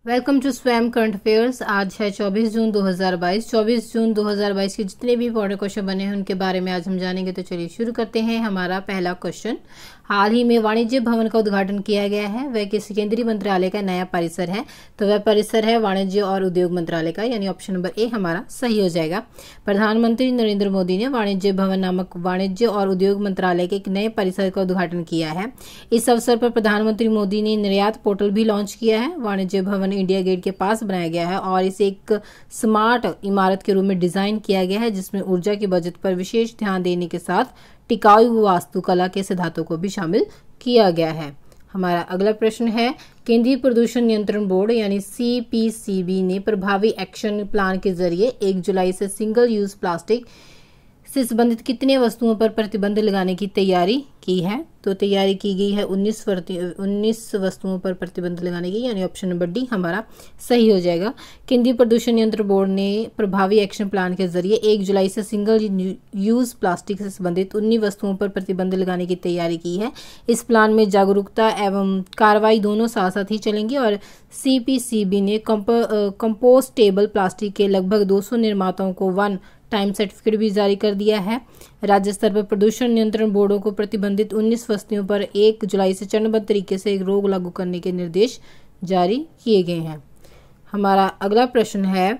Welcome to स्वयं current affairs. आज है 24 जून 2022। 24 जून 2022 के जितने भी इंपॉर्टेंट क्वेश्चन बने हैं उनके बारे में आज हम जानेंगे। तो चलिए शुरू करते हैं। हमारा पहला क्वेश्चन, हाल ही में वाणिज्य भवन का उद्घाटन किया गया है, वह किस केंद्रीय मंत्रालय का नया परिसर है? तो वह परिसर है वाणिज्य और उद्योग मंत्रालय का, यानी ऑप्शन नंबर ए हमारा सही हो जाएगा। प्रधानमंत्री नरेंद्र मोदी ने वाणिज्य भवन नामक वाणिज्य और उद्योग मंत्रालय के एक नए परिसर का उद्घाटन किया है। इस अवसर पर प्रधानमंत्री मोदी ने निर्यात पोर्टल भी लॉन्च किया है। वाणिज्य भवन इंडिया गेट के पास बनाया गया है और इसे एक स्मार्ट इमारत के रूप में डिजाइन किया गया है, जिसमें ऊर्जा की बचत पर विशेष ध्यान देने के साथ टिकाऊ वास्तुकला के सिद्धांतों को भी शामिल किया गया है। हमारा अगला प्रश्न है, केंद्रीय प्रदूषण नियंत्रण बोर्ड यानी CPCB ने प्रभावी एक्शन प्लान के जरिए 1 जुलाई से सिंगल यूज प्लास्टिक से संबंधित कितने वस्तुओं पर प्रतिबंध लगाने की तैयारी की है? तो तैयारी की गई है 19 वस्तुओं पर प्रतिबंध लगाने की, यानी ऑप्शन नंबर डी हमारा सही हो जाएगा। केंद्रीय प्रदूषण नियंत्रण बोर्ड ने प्रभावी एक्शन प्लान के जरिए 1 जुलाई से सिंगल यूज प्लास्टिक से संबंधित 19 वस्तुओं पर प्रतिबंध लगाने की तैयारी की है। इस प्लान में जागरूकता एवं कार्रवाई दोनों साथ साथ ही चलेंगी और CPCB ने कंपोस्टेबल प्लास्टिक के लगभग 200 निर्माताओं को 1 टाइम सर्टिफिकेट भी जारी कर दिया है। राज्य स्तर पर प्रदूषण नियंत्रण बोर्डों को प्रतिबंधित 19 वस्तुओं पर 1 जुलाई से चरणबद्ध तरीके से रोक लागू करने के निर्देश जारी किए गए हैं। हमारा अगला प्रश्न है,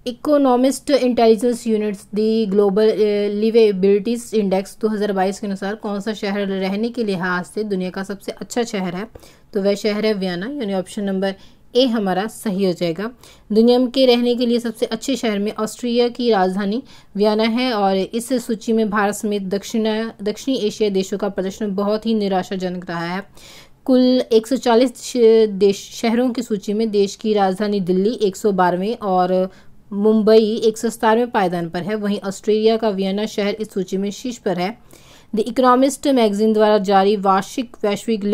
इकोनॉमिस्ट इंटेलिजेंस यूनिट्स दी ग्लोबल लिवेबिलिटी इंडेक्स 2022 के अनुसार कौन सा शहर रहने के लिहाज से दुनिया का सबसे अच्छा शहर है? तो वह शहर है वियना, यानी ऑप्शन नंबर ए हमारा सही हो जाएगा। दुनिया के रहने के लिए सबसे अच्छे शहर में ऑस्ट्रिया की राजधानी वियना है और इस सूची में भारत समेत दक्षिणी एशियाई देशों का प्रदर्शन बहुत ही निराशाजनक रहा है। कुल 140 शहरों की सूची में देश की राजधानी दिल्ली 112वें और मुंबई 117वें पायदान पर है। वहीं ऑस्ट्रेलिया का वियना शहर इस सूची में शीर्ष पर है। द इकोनॉमिस्ट मैगजीन द्वारा जारी वार्षिक वैश्विक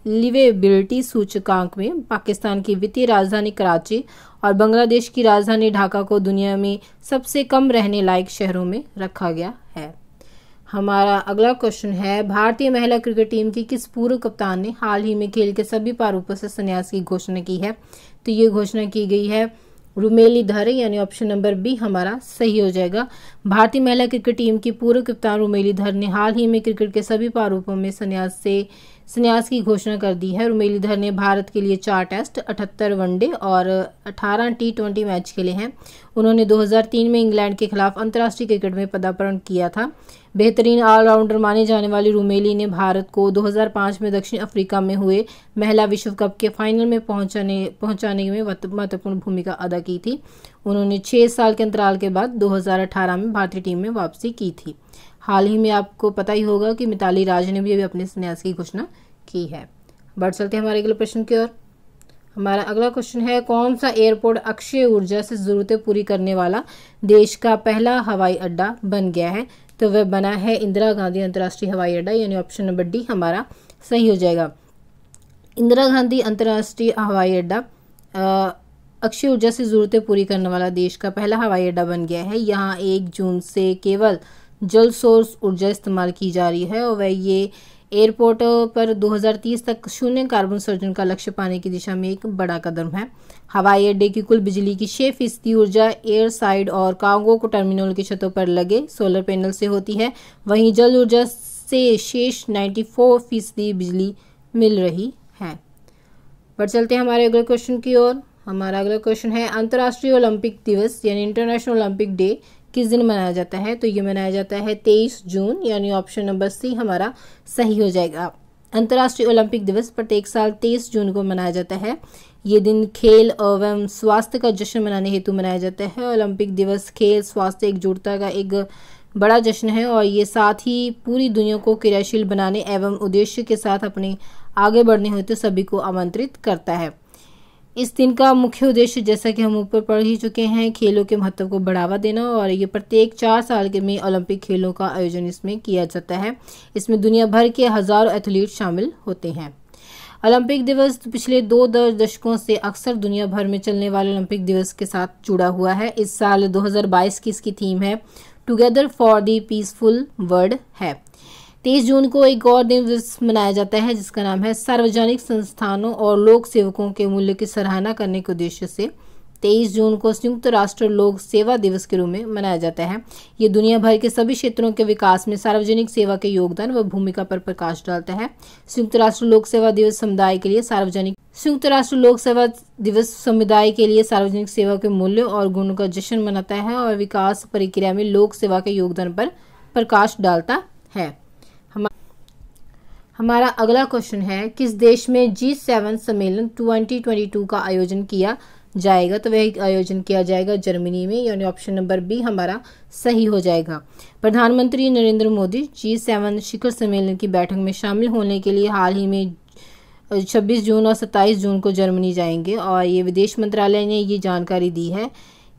लिवेबिलिटी सूचकांक में पाकिस्तान की वित्तीय राजधानी कराची और बांग्लादेश की राजधानी ढाका को दुनिया में सबसे कम रहने लायक शहरों में रखा गया है। हमारा अगला क्वेश्चन है, भारतीय महिला क्रिकेट टीम की किस पूर्व कप्तान ने हाल ही में खेल के सभी प्रारूपों से संन्यास की घोषणा की है? तो ये घोषणा की गई है रुमेली धर, यानी ऑप्शन नंबर बी हमारा सही हो जाएगा। भारतीय महिला क्रिकेट टीम की पूर्व कप्तान रुमेली धर ने हाल ही में क्रिकेट के सभी प्रारूपों में संन्यास की घोषणा कर दी है। रुमेली धर ने भारत के लिए 4 टेस्ट, 78 वनडे और 18 T20 मैच खेले हैं। उन्होंने 2003 में इंग्लैंड के खिलाफ अंतर्राष्ट्रीय क्रिकेट में पदार्पण किया था। बेहतरीन ऑलराउंडर माने जाने वाली रुमेली ने भारत को 2005 में दक्षिण अफ्रीका में हुए महिला विश्व कप के फाइनल में पहुंचाने में महत्वपूर्ण भूमिका अदा की थी। उन्होंने 6 साल के अंतराल के बाद 2018 में भारतीय टीम में वापसी की थी। हाल ही में आपको पता ही होगा कि मिताली राज ने भी अभी अपने संन्यास की घोषणा की है। बढ़ चलते हैं हमारे अगले प्रश्न की ओर। हमारा अगला क्वेश्चन है, कौन सा एयरपोर्ट अक्षय ऊर्जा से जरूरतें पूरी करने वाला देश का पहला हवाई अड्डा बन गया है? तो वह बना है इंदिरा गांधी अंतर्राष्ट्रीय हवाई अड्डा, यानी ऑप्शन नंबर डी हमारा सही हो जाएगा। इंदिरा गांधी अंतर्राष्ट्रीय हवाई अड्डा अक्षय ऊर्जा से जरूरतें पूरी करने वाला देश का पहला हवाई अड्डा बन गया है। यहाँ 1 जून से केवल जल सोर्स ऊर्जा इस्तेमाल की जा रही है और वह ये एयरपोर्ट पर 2030 तक शून्य कार्बन उत्सर्जन का लक्ष्य पाने की दिशा में एक बड़ा कदम है। हवाई अड्डे की कुल बिजली की 6% ऊर्जा एयर साइड और कार्गो को टर्मिनल की छतों पर लगे सोलर पैनल से होती है। वहीं जल ऊर्जा से शेष 94% बिजली मिल रही है। पर चलते हैं हमारे अगले क्वेश्चन की ओर। हमारा अगला क्वेश्चन है, अंतर्राष्ट्रीय ओलंपिक दिवस यानी इंटरनेशनल ओलंपिक डे किस दिन मनाया जाता है? तो ये मनाया जाता है 23 जून, यानी ऑप्शन नंबर सी हमारा सही हो जाएगा। अंतर्राष्ट्रीय ओलंपिक दिवस प्रत्येक साल 23 जून को मनाया जाता है। ये दिन खेल एवं स्वास्थ्य का जश्न मनाने हेतु मनाया जाता है। ओलंपिक दिवस खेल, स्वास्थ्य, एकजुटता का एक बड़ा जश्न है और ये साथ ही पूरी दुनिया को क्रियाशील बनाने एवं उद्देश्य के साथ अपने आगे बढ़ने हेतु सभी को आमंत्रित करता है। इस दिन का मुख्य उद्देश्य, जैसा कि हम ऊपर पढ़ ही चुके हैं, खेलों के महत्व को बढ़ावा देना और ये प्रत्येक 4 साल के में ओलंपिक खेलों का आयोजन इसमें किया जाता है। इसमें दुनिया भर के हजारों एथलीट शामिल होते हैं। ओलंपिक दिवस पिछले 2 दशकों से अक्सर दुनिया भर में चलने वाले ओलंपिक दिवस के साथ जुड़ा हुआ है। इस साल 2022 की इसकी थीम है together for the peaceful world है। 23 जून को एक और दिवस मनाया जाता है जिसका नाम है सार्वजनिक संस्थानों और लोक सेवकों के मूल्य की सराहना करने के उद्देश्य से 23 जून को संयुक्त राष्ट्र लोक सेवा दिवस के रूप में मनाया जाता है। ये दुनिया भर के सभी क्षेत्रों के विकास में सार्वजनिक सेवा के योगदान व भूमिका पर प्रकाश डालता है। संयुक्त राष्ट्र लोक सेवा दिवस समुदाय के लिए सार्वजनिक सेवा के मूल्य और गुणों का जश्न मनाता है और विकास प्रक्रिया में लोक सेवा के योगदान पर प्रकाश डालता है। हमारा अगला क्वेश्चन है, किस देश में G7 सम्मेलन 2022 का आयोजन किया जाएगा? तो वह आयोजन किया जाएगा जर्मनी में, यानी ऑप्शन नंबर बी हमारा सही हो जाएगा। प्रधानमंत्री नरेंद्र मोदी G7 शिखर सम्मेलन की बैठक में शामिल होने के लिए हाल ही में 26 जून और 27 जून को जर्मनी जाएंगे और ये विदेश मंत्रालय ने ये जानकारी दी है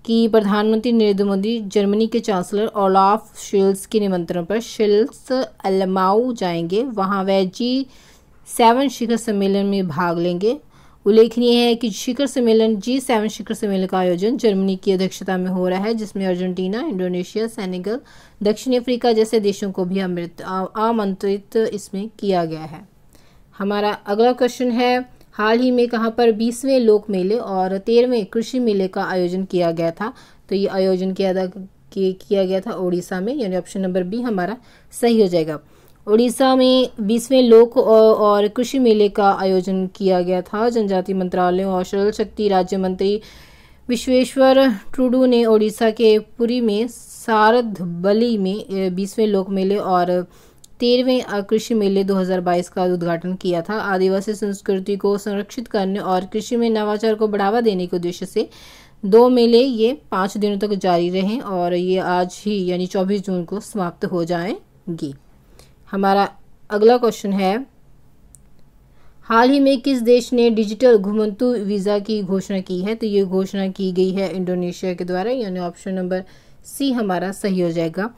कि प्रधानमंत्री नरेंद्र मोदी जर्मनी के चांसलर ओलाफ शोल्ज के निमंत्रण पर शिल्स एलमाउ जाएंगे। वहां वह G7 शिखर सम्मेलन में भाग लेंगे। उल्लेखनीय है कि G7 शिखर सम्मेलन का आयोजन जर्मनी की अध्यक्षता में हो रहा है, जिसमें अर्जेंटीना, इंडोनेशिया, सेनेगल, दक्षिण अफ्रीका जैसे देशों को भी आमंत्रित इसमें किया गया है। हमारा अगला क्वेश्चन है, हाल ही में कहां पर 20वें लोक मेले और 13वें कृषि मेले का आयोजन किया गया था? तो ये आयोजन किया गया था उड़ीसा में, यानी ऑप्शन नंबर बी हमारा सही हो जाएगा। उड़ीसा में 20वें लोक और कृषि मेले का आयोजन किया गया था। जनजातीय मंत्रालय और जल शक्ति राज्य मंत्री विश्वेश्वर टुडू ने उड़ीसा के पुरी में सारधबली में 20वें लोक मेले और 13वें कृषि मेले 2022 का उद्घाटन किया था। आदिवासी संस्कृति को संरक्षित करने और कृषि में नवाचार को बढ़ावा देने के उद्देश्य से 2 मेले ये 5 दिनों तक जारी रहे और ये आज ही यानी 24 जून को समाप्त हो जाएंगी। हमारा अगला क्वेश्चन है, हाल ही में किस देश ने डिजिटल घुमंतु वीज़ा की घोषणा की है? तो ये घोषणा की गई है इंडोनेशिया के द्वारा, यानी ऑप्शन नंबर सी हमारा सही हो जाएगा।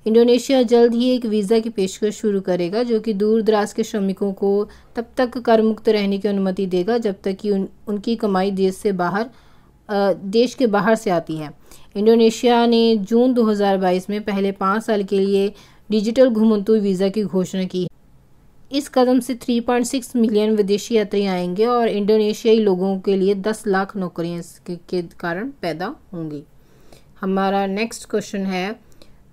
इंडोनेशिया जल्द ही एक वीज़ा की पेशकश शुरू करेगा जो कि दूर दराज के श्रमिकों को तब तक कर मुक्त रहने की अनुमति देगा जब तक कि उनकी कमाई देश के बाहर से आती है। इंडोनेशिया ने जून 2022 में पहले 5 साल के लिए डिजिटल घुमंतु वीज़ा की घोषणा की है। इस कदम से 3.6 मिलियन विदेशी यात्री आएंगे और इंडोनेशियाई लोगों के लिए 10 लाख नौकरियां इसके कारण पैदा होंगी। हमारा नेक्स्ट क्वेश्चन है,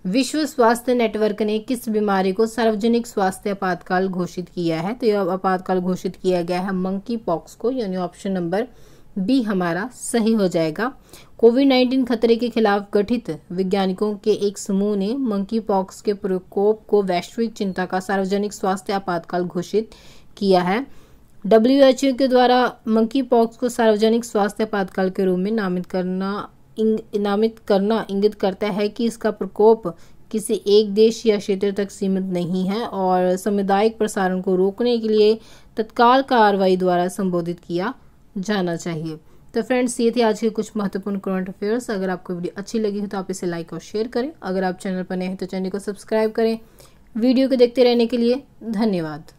विश्व स्वास्थ्य नेटवर्क ने किस बीमारी को सार्वजनिक स्वास्थ्य आपातकाल घोषित किया है? तो यह आपातकाल घोषित किया गया है मंकी पॉक्स को, यानी ऑप्शन नंबर बी हमारा सही हो जाएगा। कोविड-19 खतरे के खिलाफ गठित वैज्ञानिकों के एक समूह ने मंकी पॉक्स के प्रकोप को वैश्विक चिंता का सार्वजनिक स्वास्थ्य आपातकाल घोषित किया है। WHO के द्वारा मंकी पॉक्स को सार्वजनिक स्वास्थ्य आपातकाल के रूप में नामित करना इंगित करता है कि इसका प्रकोप किसी एक देश या क्षेत्र तक सीमित नहीं है और सामुदायिक प्रसारण को रोकने के लिए तत्काल कार्रवाई द्वारा संबोधित किया जाना चाहिए। तो फ्रेंड्स, ये थे आज के कुछ महत्वपूर्ण करंट अफेयर्स। अगर आपको वीडियो अच्छी लगी हो तो आप इसे लाइक और शेयर करें। अगर आप चैनल पर नए हैं तो चैनल को सब्सक्राइब करें। वीडियो को देखते रहने के लिए धन्यवाद।